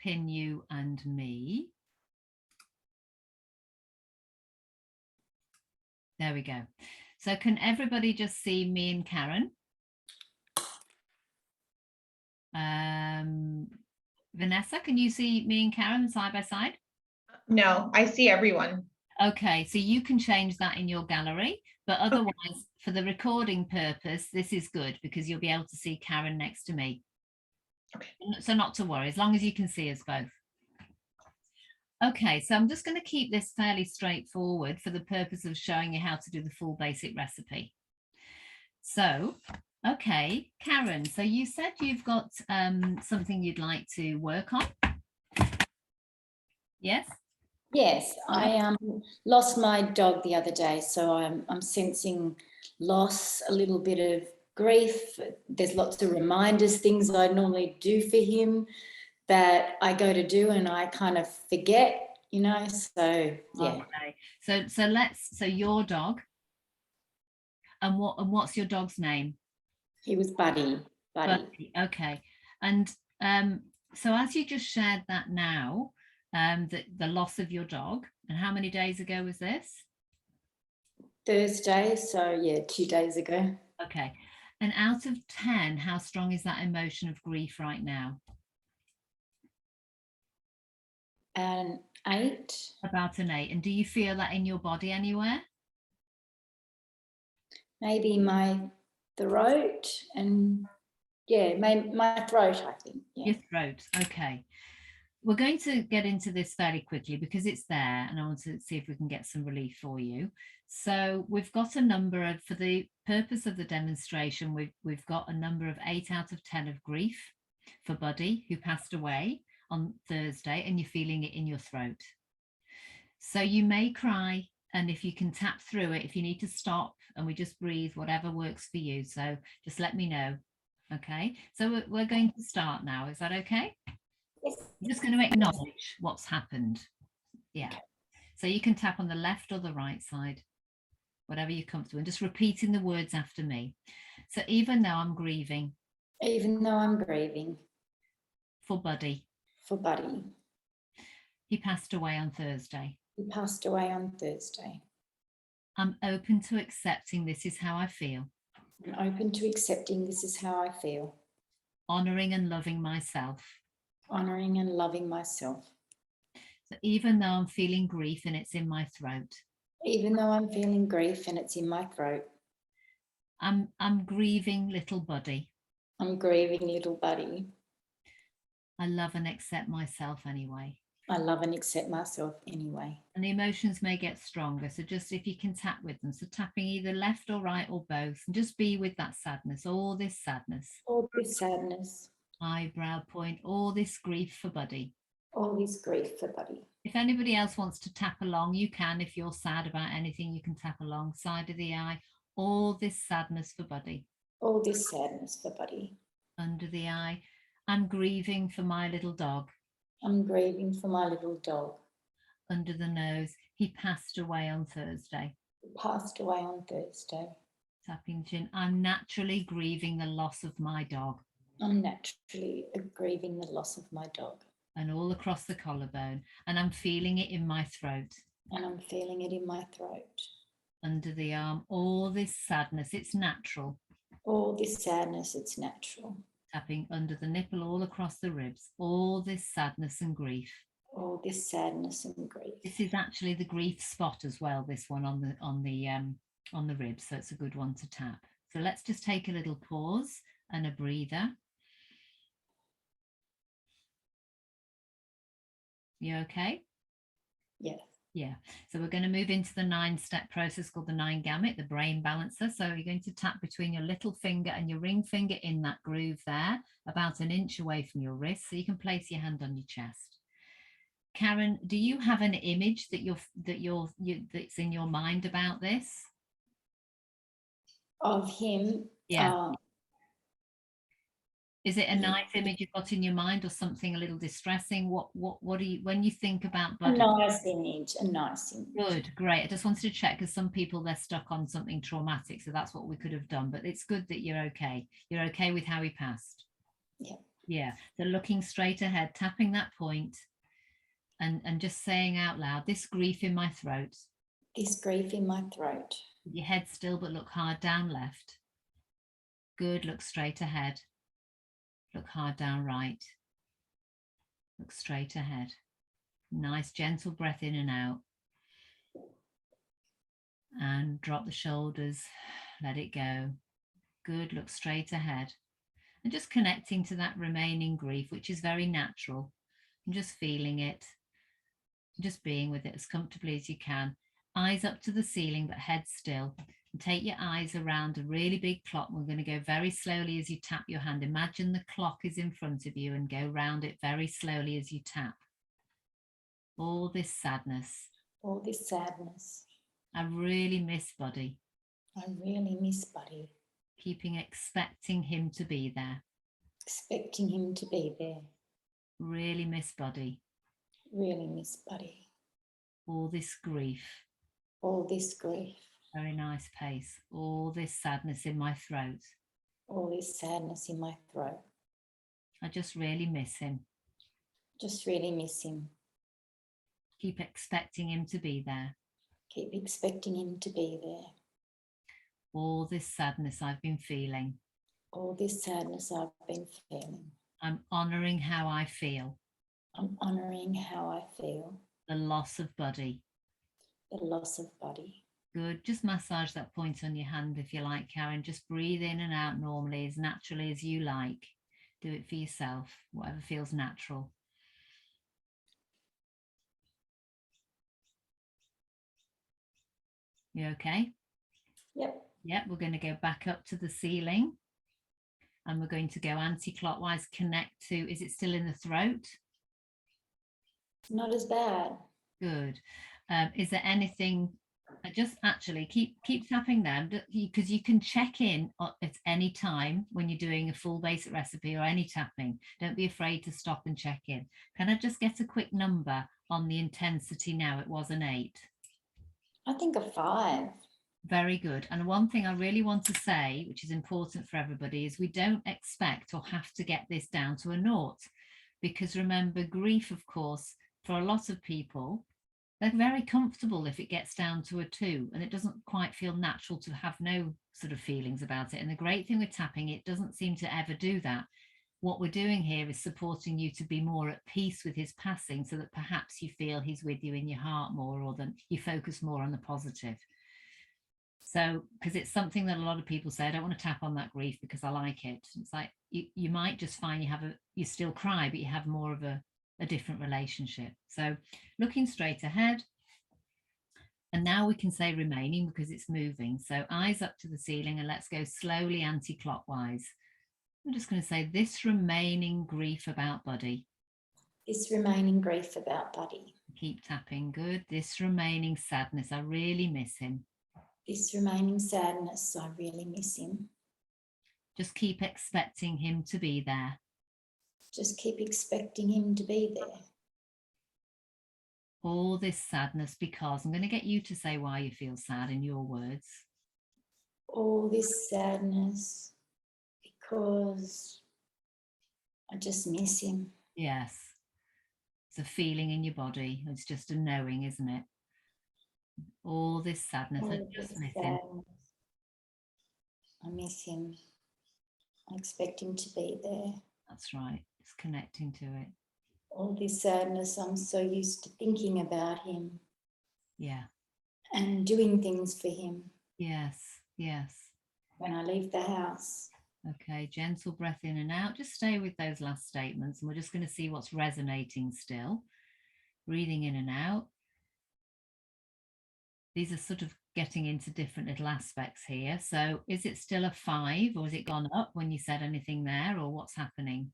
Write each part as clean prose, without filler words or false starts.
pin you and me. There we go. So can everybody just see me and Karen? Vanessa, can you see me and Karen side by side? No, I see everyone. Okay, so you can change that in your gallery, but otherwise, for the recording purpose, this is good because you'll be able to see Karen next to me. Okay. So not to worry, as long as you can see us both. Okay, so I'm just going to keep this fairly straightforward for the purpose of showing you how to do the full basic recipe. So, okay, Karen, so you said you've got something you'd like to work on. Yes? Yes, I lost my dog the other day, so I'm sensing loss, a little bit of grief. There's lots of reminders, things I normally do for him that I go to do and I kind of forget, you know, so yeah. Okay. So your dog, and what's your dog's name? He was Buddy. Okay. And so as you just shared that now, the loss of your dog, and how many days ago was this? Thursday, so yeah, 2 days ago. Okay. And out of 10, how strong is that emotion of grief right now? An 8. About an 8. And do you feel that in your body anywhere? Maybe my throat and yeah, my throat, I think. Yeah. Your throat. Okay. We're going to get into this fairly quickly because it's there and I want to see if we can get some relief for you. So we've got a number of, for the purpose of the demonstration, we've got a number of 8 out of 10 of grief for Buddy, who passed away on Thursday, and you're feeling it in your throat. So you may cry, and if you can tap through it, if you need to stop and we just breathe, whatever works for you. So just let me know. Okay, so we're going to start now. Is that okay? Yes. I'm just going to acknowledge what's happened. Yeah. So you can tap on the left or the right side, whatever you're comfortable, and just repeating the words after me. So even though I'm grieving. Even though I'm grieving. For Buddy. For Buddy. He passed away on Thursday. He passed away on Thursday. I'm open to accepting this is how I feel. I'm open to accepting this is how I feel. Honouring and loving myself. Honouring and loving myself. So even though I'm feeling grief and it's in my throat. Even though I'm feeling grief and it's in my throat. I'm grieving little Buddy. I'm grieving little Buddy. I love and accept myself anyway. I love and accept myself anyway. And the emotions may get stronger. So just if you can tap with them. So tapping either left or right or both. And just be with that sadness, all this sadness. All this sadness. Eyebrow point, all this grief for Buddy. All this grief for Buddy. If anybody else wants to tap along, you can. If you're sad about anything, you can tap along side of the eye. All this sadness for Buddy. All this sadness for Buddy. Under the eye. I'm grieving for my little dog. I'm grieving for my little dog. Under the nose. He passed away on Thursday. He passed away on Thursday. Tapping chin. I'm naturally grieving the loss of my dog. I'm naturally grieving the loss of my dog. And all across the collarbone. And I'm feeling it in my throat. And I'm feeling it in my throat. Under the arm. All this sadness. It's natural. All this sadness. It's natural. Tapping under the nipple, all across the ribs. All this sadness and grief. All this sadness and grief. This is actually the grief spot as well. This one on the ribs. So it's a good one to tap. So let's just take a little pause and a breather. You okay? Yes. Yeah. So we're going to move into the 9-step process called the 9 gamut, the brain balancer. So you're going to tap between your little finger and your ring finger in that groove there, about an inch away from your wrist. So you can place your hand on your chest. Karen, do you have an image that's in your mind about this? Of him? Yeah. Is it a nice image you've got in your mind, or something a little distressing? What do you, when you think about Buddy? A nice image, a nice image. Good, great. I just wanted to check, because some people, they're stuck on something traumatic, so that's what we could have done. But it's good that you're okay. You're okay with how he passed. Yeah. Yeah, so looking straight ahead, tapping that point, and just saying out loud, this grief in my throat. This grief in my throat. Your head still, but look hard down left. Good, look straight ahead. Look hard down right. Look straight ahead. Nice gentle breath in and out. And drop the shoulders, let it go. Good, look straight ahead. And just connecting to that remaining grief, which is very natural. And just feeling it, just being with it as comfortably as you can. Eyes up to the ceiling, but head still. And take your eyes around a really big clock. We're going to go very slowly as you tap your hand. Imagine the clock is in front of you and go round it very slowly as you tap. All this sadness. All this sadness. I really miss Buddy. I really miss Buddy. Keeping expecting him to be there. Expecting him to be there. Really miss Buddy. Really miss Buddy. All this grief. All this grief. Very nice pace. All this sadness in my throat. All this sadness in my throat. I just really miss him. Just really miss him. Keep expecting him to be there. Keep expecting him to be there. All this sadness I've been feeling. All this sadness I've been feeling. I'm honouring how I feel. I'm honouring how I feel. The loss of Buddy. The loss of Buddy. Good. Just massage that point on your hand if you like, Karen. Just breathe in and out normally, as naturally as you like. Do it for yourself, whatever feels natural. You okay? Yep. Yep, we're going to go back up to the ceiling. And we're going to go anti-clockwise, connect to, is it still in the throat? Not as bad. Good. Is there anything, just actually keep tapping them, because you can check in at any time when you're doing a full basic recipe or any tapping. Don't be afraid to stop and check in. Can I just get a quick number on the intensity now? It was an 8. I think a 5. Very good. And one thing I really want to say, which is important for everybody, is we don't expect or have to get this down to a 0. Because remember, grief, of course, for a lot of people, they're very comfortable if it gets down to a 2, and it doesn't quite feel natural to have no sort of feelings about it. And the great thing with tapping, it doesn't seem to ever do that. What we're doing here is supporting you to be more at peace with his passing, so that perhaps you feel he's with you in your heart more, or that you focus more on the positive. So, because it's something that a lot of people say, I don't want to tap on that grief because I like it. It's like you might just find you still cry, but you have more of a different relationship. So looking straight ahead. And now we can say remaining because it's moving. So eyes up to the ceiling, and let's go slowly anti-clockwise. I'm just going to say this remaining grief about Buddy. This remaining grief about Buddy. Keep tapping. Good. This remaining sadness. I really miss him. This remaining sadness. I really miss him. Just keep expecting him to be there. Just keep expecting him to be there. All this sadness because, I'm going to get you to say why you feel sad in your words. All this sadness because I just miss him. Yes. It's a feeling in your body. It's just a knowing, isn't it? All this sadness. I just miss him. I miss him. I expect him to be there. That's right. It's connecting to it. All this sadness, I'm so used to thinking about him. Yeah. And doing things for him. Yes, yes. When I leave the house. Okay, gentle breath in and out. Just stay with those last statements, and we're just going to see what's resonating still. Breathing in and out. These are sort of getting into different little aspects here. So is it still a 5, or has it gone up when you said anything there, or what's happening?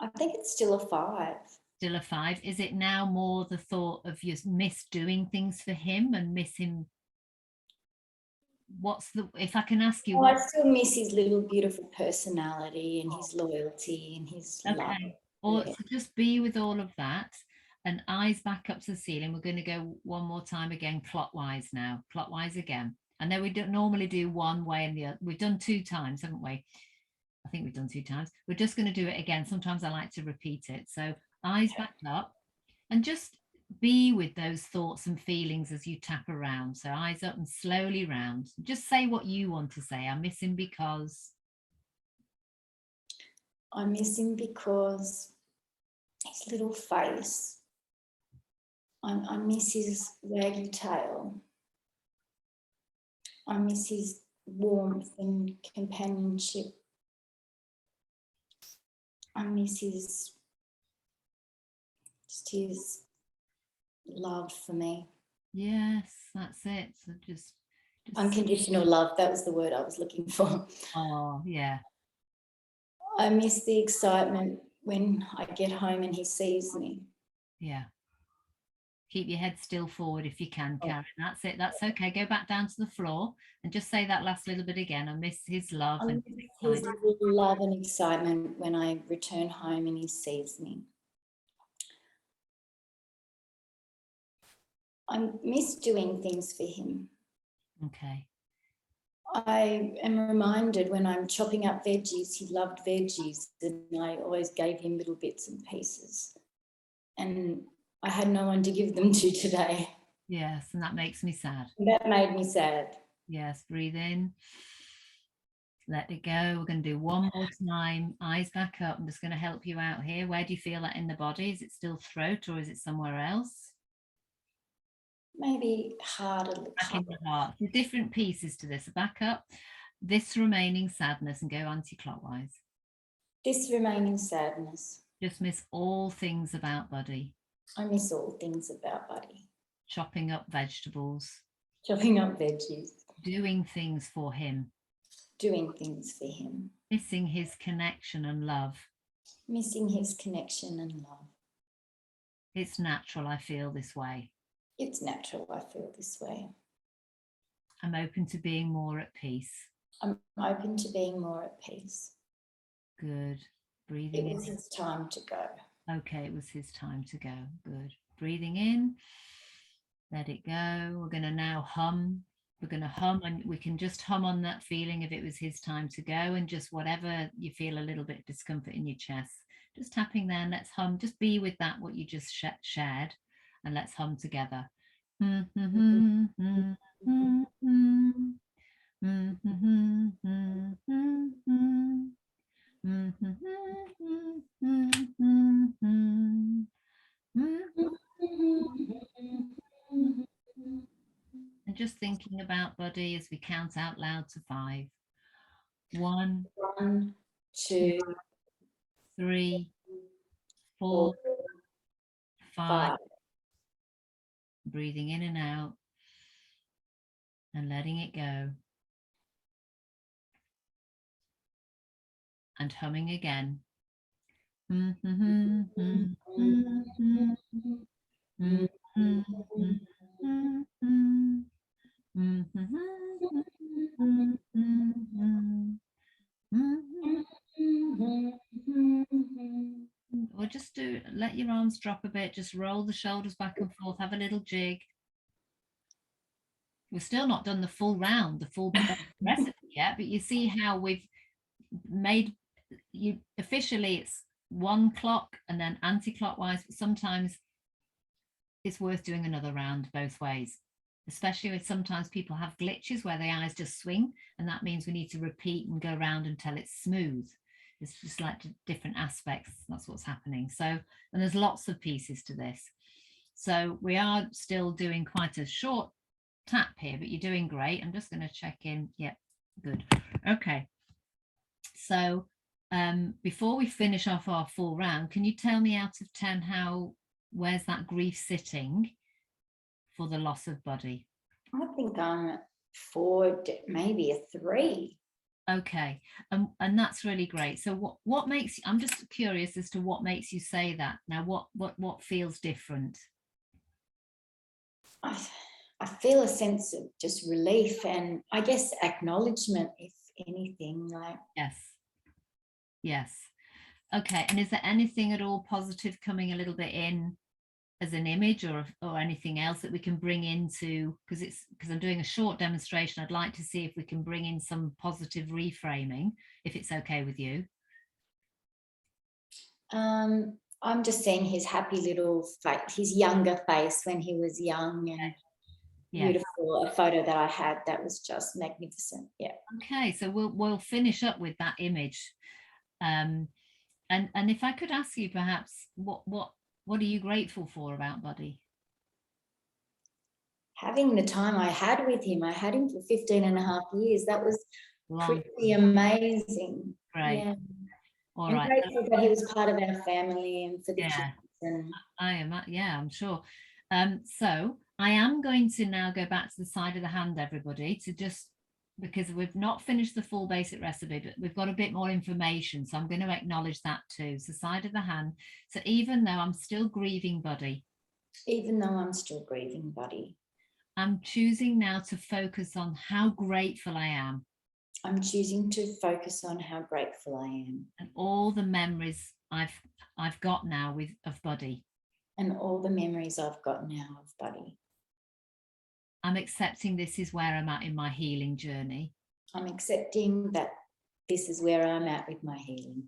I think it's still a 5. Still a 5. Is it now more the thought of you miss doing things for him and miss him? What's the, if I can ask you? Oh, I still miss his little beautiful personality and his loyalty and his love. Or so just be with all of that, and eyes back up to the ceiling. We're going to go one more time again, clockwise now. Clockwise again. I know we don't normally do one way and the other. We've done 2 times, haven't we? I think we've done 2 times. We're just going to do it again. Sometimes I like to repeat it. So eyes back up, and just be with those thoughts and feelings as you tap around. So eyes up and slowly round. Just say what you want to say. I'm missing because. I'm missing because his little face. I miss his waggy tail. I miss his warmth and companionship. I miss his love for me. Yes, that's it. So just unconditional love. That was the word I was looking for. Oh, yeah. I miss the excitement when I get home and he sees me. Yeah. Keep your head still forward if you can, Karen. That's it. That's okay. Go back down to the floor and just say that last little bit again. I miss his love and his love and excitement when I return home and he sees me. I miss doing things for him. Okay. I am reminded when I'm chopping up veggies, he loved veggies, and I always gave him little bits and pieces. And I had no one to give them to today. Yes, and that makes me sad. That made me sad. Yes, breathe in. Let it go. We're going to do one more time. Eyes back up. I'm just going to help you out here. Where do you feel that in the body? Is it still throat or is it somewhere else? Maybe heart a little. Back in the heart. There's different pieces to this. Back up. This remaining sadness and go anti-clockwise. This remaining sadness. Just miss all things about body. I miss all things about Buddy. Chopping up vegetables. Chopping up veggies. Doing things for him. Doing things for him. Missing his connection and love. Missing his connection and love. It's natural, I feel this way. It's natural, I feel this way. I'm open to being more at peace. I'm open to being more at peace. Good. Breathing in. It was his time to go. Okay, it was his time to go. Good. Breathing in. Let it go. We're going to now hum. We're going to hum, and we can just hum on that feeling if it was his time to go, and just whatever you feel a little bit of discomfort in your chest. Just tapping there, and let's hum. Just be with that, what you just shared, and let's hum together. And just thinking about Buddy as we count out loud to 5. 1, 2, 3, 4, 5. Breathing in and out and letting it go. And humming again. Or just let your arms drop a bit, just roll the shoulders back and forth, have a little jig. We've still not done the full round, the full recipe yet, but you see how we've made you officially it's 1 clock and then anti-clockwise, but sometimes it's worth doing another round both ways, especially if sometimes people have glitches where the eyes just swing, and that means we need to repeat and go around until it's smooth. It's just like different aspects. That's what's happening. So, and there's lots of pieces to this. So we are still doing quite a short tap here, but you're doing great. I'm just going to check in. Yep, good. Okay. So before we finish off our full round, can you tell me out of 10 where's that grief sitting for the loss of Buddy? I think I'm at 4, maybe a 3. Okay, and that's really great. So what makes, I'm just curious as to what makes you say that. Now, what feels different? I feel a sense of just relief and I guess acknowledgement, if anything. Like Yes. Okay, and is there anything at all positive coming a little bit in as an image or anything else that we can bring into, because I'm doing a short demonstration, I'd like to see if we can bring in some positive reframing, if it's okay with you. I'm just seeing his happy little face, his younger face when he was young, and beautiful. A photo that I had that was just magnificent. Yeah. Okay, so we'll finish up with that image. And if I could ask you perhaps, what are you grateful for about Buddy? Having the time I had with him. I had him for 15 and a half years. That was Long. pretty amazing. Great. Yeah. All I'm right. grateful that he was part of our family and for the kids. And I am, I'm sure. So I am going to now go back to the side of the hand, everybody, to just, because we've not finished the full basic recipe, but we've got a bit more information. So I'm going to acknowledge that too. So side of the hand. So even though I'm still grieving Buddy. Even though I'm still grieving Buddy. I'm choosing now to focus on how grateful I am. I'm choosing to focus on how grateful I am. And all the memories I've got now of Buddy. And all the memories I've got now of Buddy. I'm accepting this is where I'm at in my healing journey. I'm accepting that this is where I'm at with my healing.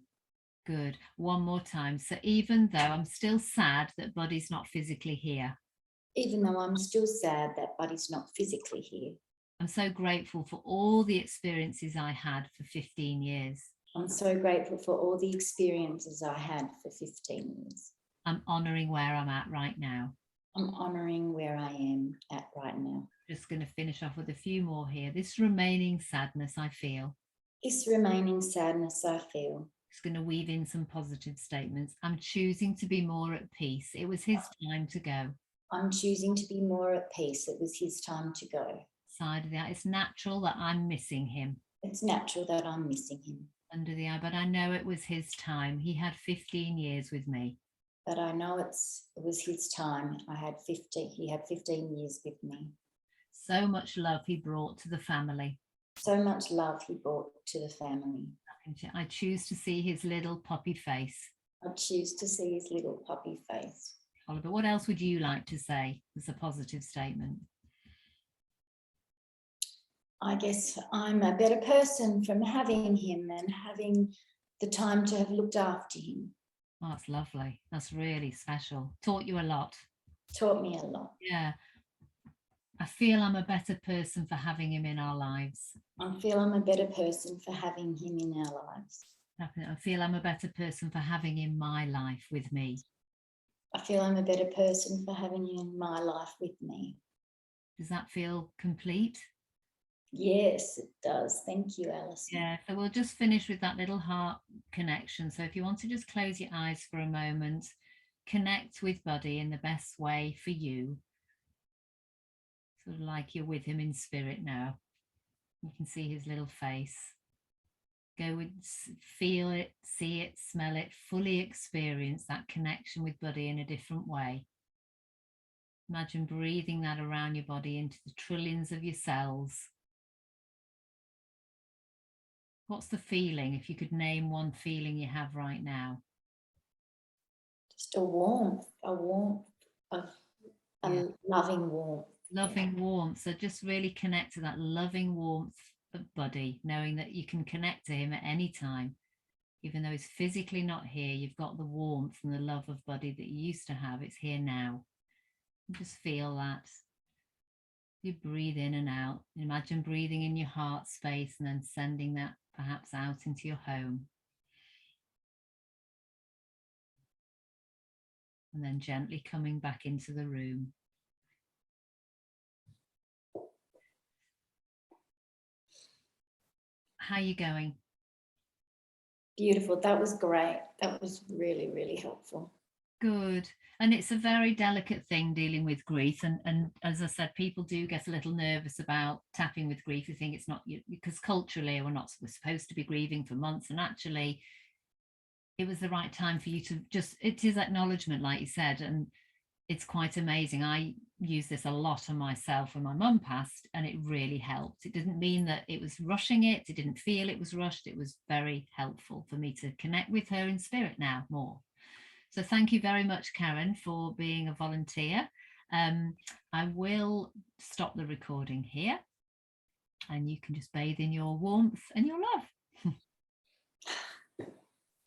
Good. One more time. So even though I'm still sad that Buddy's not physically here. Even though I'm still sad that Buddy's not physically here. I'm so grateful for all the experiences I had for 15 years. I'm so grateful for all the experiences I had for 15 years. I'm honouring where I'm at right now. I'm honouring where I am at right now. Just going to finish off with a few more here. This remaining sadness I feel. This remaining sadness I feel. Just going to weave in some positive statements. I'm choosing to be more at peace. It was his time to go. I'm choosing to be more at peace. It was his time to go. Side of the eye. It's natural that I'm missing him. It's natural that I'm missing him. Under the eye, but I know it was his time. He had 15 years with me. But I know it was his time. He had 15 years with me. So much love he brought to the family. So much love he brought to the family. I choose to see his little puppy face. I choose to see his little puppy face. Oliver, what else would you like to say as a positive statement? I guess I'm a better person from having him and having the time to have looked after him. Oh, that's lovely. That's really special. Taught you a lot. Taught me a lot. Yeah. I feel I'm a better person for having him in our lives. I feel I'm a better person for having him in our lives. I feel I'm a better person for having in my life with me. I feel I'm a better person for having you in my life with me. Does that feel complete? Yes, it does. Thank you, Alison. Yeah, so we'll just finish with that little heart connection. So if you want to just close your eyes for a moment, connect with Buddy in the best way for you. Sort of like you're with him in spirit now. You can see his little face. Go with, feel it, see it, smell it, fully experience that connection with Buddy in a different way. Imagine breathing that around your body into the trillions of your cells. What's the feeling, if you could name one feeling you have right now? Just a warmth, a loving warmth. Loving warmth. So just really connect to that loving warmth of Buddy, knowing that you can connect to him at any time. Even though he's physically not here, you've got the warmth and the love of Buddy that you used to have. It's here now. Just feel that. You breathe in and out. Imagine breathing in your heart space and then sending that perhaps out into your home. And then gently coming back into the room. How are you going? Beautiful. That was great. That was really, really helpful. Good. And it's a very delicate thing dealing with grief. And as I said, people do get a little nervous about tapping with grief. You think it's not, because culturally we're supposed to be grieving for months. And actually, it was the right time for you to just, it is acknowledgement, like you said, and it's quite amazing. I use this a lot on myself when my mum passed, and it really helped. It didn't mean that it was rushing it. It didn't feel it was rushed. It was very helpful for me to connect with her in spirit now more. So thank you very much, Karen, for being a volunteer. I will stop the recording here, and you can just bathe in your warmth and your love.